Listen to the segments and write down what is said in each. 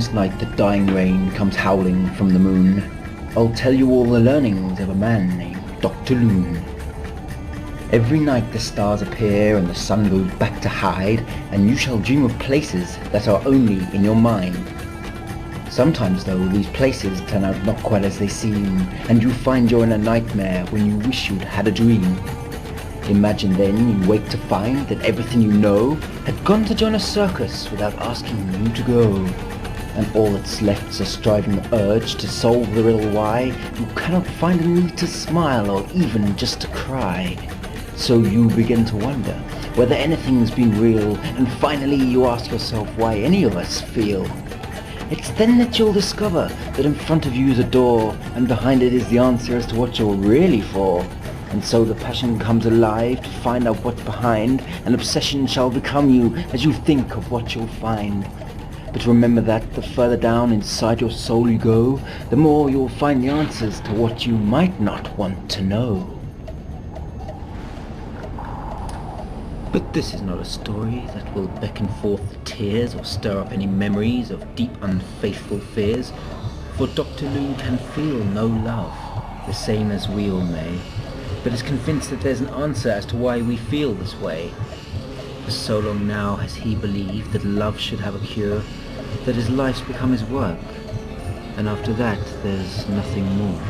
this night the dying rain comes howling from the moon, I'll tell you all the learnings of a man named Dr. Lune. Every night the stars appear and the sun goes back to hide, and you shall dream of places that are only in your mind. Sometimes though, these places turn out not quite as they seem, and you find you're in a nightmare when you wish you'd had a dream. Imagine then you wake to find that everything you know had gone to join a circus without asking you to go. And all that's left is a striving urge to solve the riddle why you cannot find a need to smile or even just to cry. So you begin to wonder whether anything's been real, and finally you ask yourself why any of us feel. It's then that you'll discover that in front of you is a door, and behind it is the answer as to what you're really for. And so the passion comes alive to find out what's behind, and obsession shall become you as you think of what you'll find. But remember that the further down inside your soul you go, the more you'll find the answers to what you might not want to know. But this is not a story that will beckon forth tears or stir up any memories of deep unfaithful fears, for Dr. Lune can feel no love, the same as we all may, but is convinced that there's an answer as to why we feel this way. For so long now has he believed that love should have a cure, that his life's become his work, and after that there's nothing more.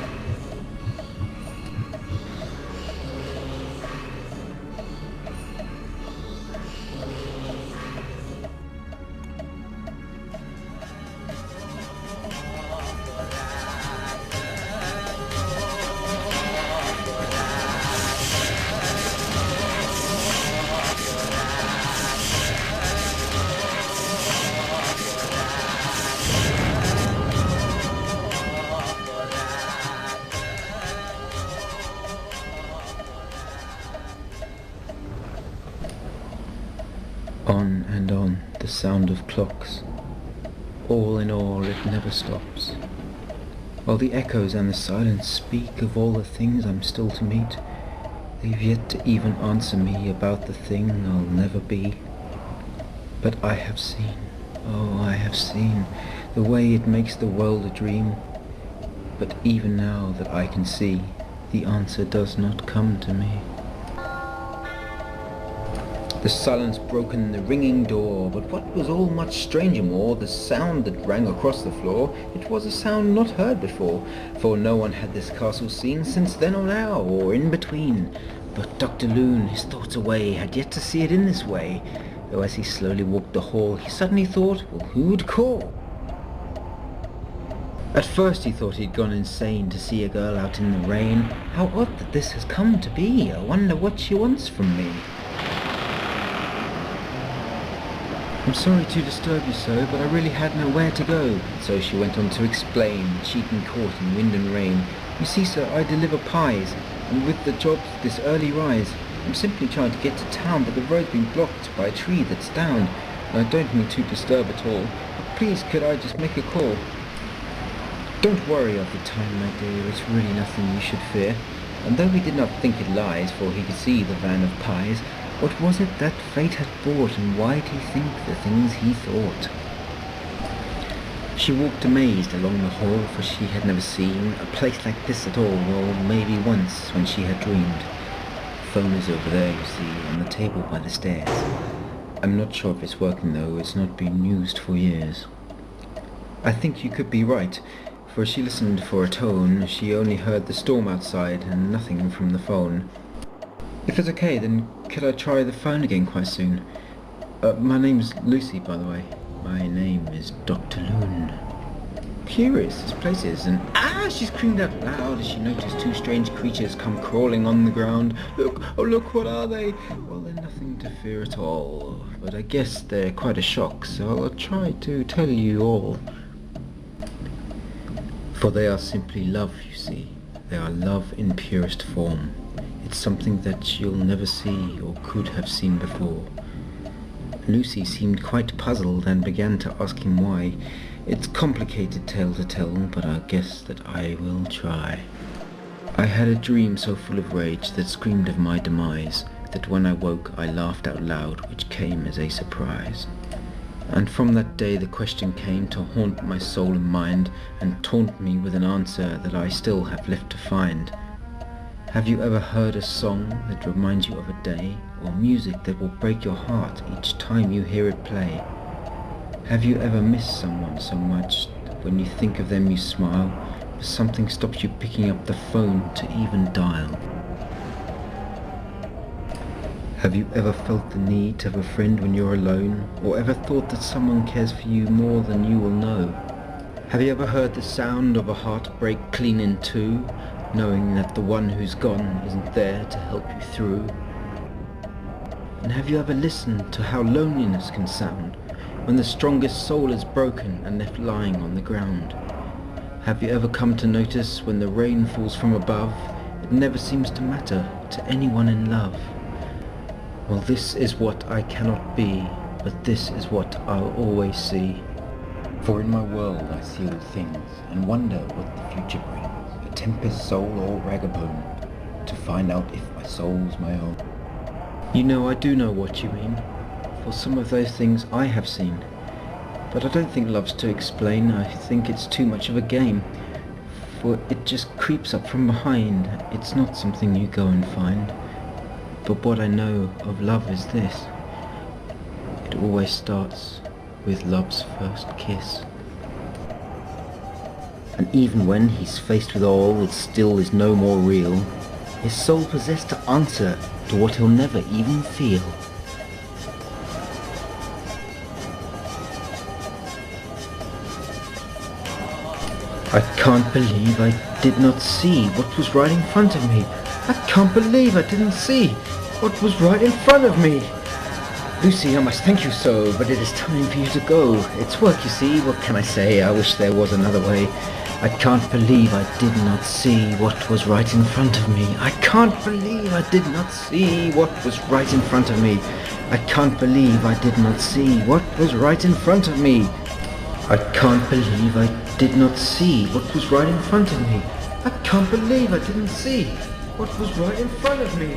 On and on, the sound of clocks. All in all, it never stops. While the echoes and the silence speak of all the things I'm still to meet, they've yet to even answer me about the thing I'll never be. But I have seen, oh, I have seen, the way it makes the world a dream. But even now that I can see, the answer does not come to me. The silence broken in the ringing door, but what was all much stranger more, the sound that rang across the floor, it was a sound not heard before, for no one had this castle seen since then or now, or in between. But Dr. Lune, his thoughts away, had yet to see it in this way, though as he slowly walked the hall, he suddenly thought, well, who'd call? At first he thought he'd gone insane to see a girl out in the rain. How odd that this has come to be, I wonder what she wants from me. I'm sorry to disturb you so, but I really had nowhere to go. So she went on to explain, cheating caught in wind and rain. You see, sir, I deliver pies, and with the job this early rise, I'm simply trying to get to town, but the road's been blocked by a tree that's down. And I don't mean to disturb at all, but please could I just make a call? Don't worry of the time, my dear, it's really nothing you should fear. And though he did not think it lies, for he could see the van of pies, what was it that fate had brought, and why'd he think the things he thought? She walked amazed along the hall, for she had never seen a place like this at all, or maybe once when she had dreamed. The phone is over there, you see, on the table by the stairs. I'm not sure if it's working though, it's not been used for years. I think you could be right, for as she listened for a tone, she only heard the storm outside and nothing from the phone. If it's okay, then could I try the phone again quite soon? My name's Lucy, by the way. My name is Dr. Lune. Curious, this place is, and she screamed out loud as she noticed two strange creatures come crawling on the ground. Look, oh look, what are they? Well, they're nothing to fear at all, but I guess they're quite a shock, so I'll try to tell you all. For they are simply love, you see. They are love in purest form. It's something that you'll never see or could have seen before. Lucy seemed quite puzzled and began to ask him why. It's a complicated tale to tell, but I guess that I will try. I had a dream so full of rage that screamed of my demise, that when I woke I laughed out loud, which came as a surprise. And from that day the question came to haunt my soul and mind, and taunt me with an answer that I still have left to find. Have you ever heard a song that reminds you of a day, or music that will break your heart each time you hear it play? Have you ever missed someone so much that when you think of them you smile, but something stops you picking up the phone to even dial? Have you ever felt the need to have a friend when you're alone, or ever thought that someone cares for you more than you will know? Have you ever heard the sound of a heart break clean in two, knowing that the one who's gone isn't there to help you through? And have you ever listened to how loneliness can sound when the strongest soul is broken and left lying on the ground? Have you ever come to notice when the rain falls from above, it never seems to matter to anyone in love? Well, this is what I cannot be, but this is what I'll always see. For in my world I see all things, and wonder what the future brings, a tempest soul or ragabone, to find out if my soul's my own. You know, I do know what you mean, for some of those things I have seen. But I don't think love's to explain, I think it's too much of a game, for it just creeps up from behind, it's not something you go and find. But what I know of love is this: it always starts with love's first kiss. And even when he's faced with all that still is no more real, his soul possessed to answer to what he'll never even feel. I can't believe I did not see what was right in front of me. I can't believe I didn't see what was right in front of me. Lucy, I must thank you so, but it is time for you to go. It's work, you see, what can I say? I wish there was another way. I can't believe I did not see what was right in front of me. I can't believe I did not see what was right in front of me. I can't believe I did not see what was right in front of me. I can't believe I did not see what was right in front of me. I can't believe I didn't see what was right in front of me.